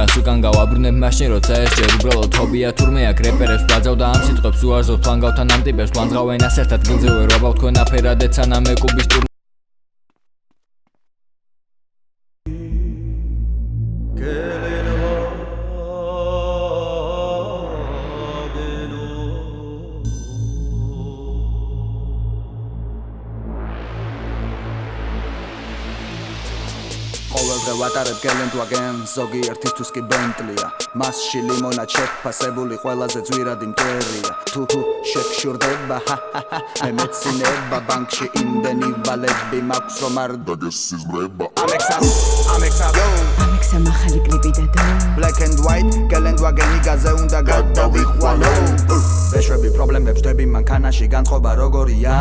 შენგანს უკან გავაბრუნებ მაშინ როცა ეს ჯერ უბრალოდ ჰობია თურმე აქ რეპერებს ვაძავ და ამ სიტყვებს უარზავ ფლანგავთან ამ ტიპებს ვანძღავ ენას ერთ ადგილზე ვერ ვაბავ თქვენ აფერადეთ სანამ ეკუბის ტურნე ყოველდღე ვატარებ გელენდვაგენ ზოგიერთისთვის კი ბენტლია მასში ლიმონა შეფასებული ყველაზე ძვირადი მტერია თუ შეგშურდება მე მეცინება ბანკში იმდენი ვალები მაქვს რომ არ დაგესიზმრება ამექსა მახალი კლიპი და დო black and white გელენდვაგენი გაზე უნდა გადავიხვალო ვეშვები პრობლემებს ვდები მანქანაში განწყობა როგორია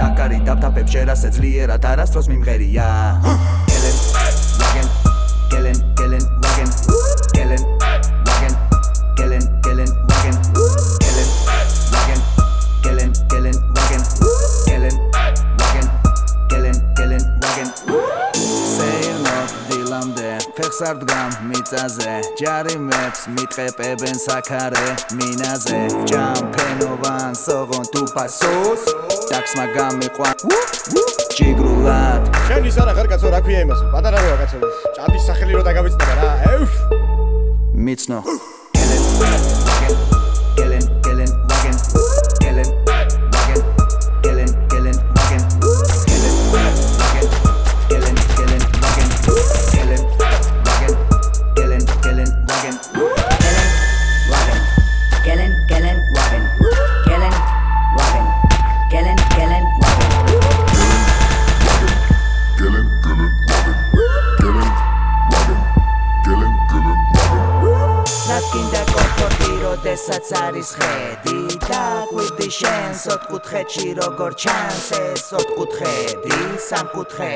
დაკარი დაფთაფებს შერასე ძლიერად არასდროს მიმღერია ფეხსარ დგამ მიწაზე ჯარიმებს მიტყეპებენ საქარე მინაზე ჯამფენოვან სოღონ თუ პასოს დაქსმა გამიყვან ჯიგრულად შენ ის არა ხარ კაცო რა ქვია იმას პატარა როა კაცო ჭადის სახელი რო დაგავიწყდა რა მიცნო ესაც არის ხედი და კვირდი შენს ოთხკუთხედში როგორ ჩანს ეს ოთხკუთხედი სამკუთხედი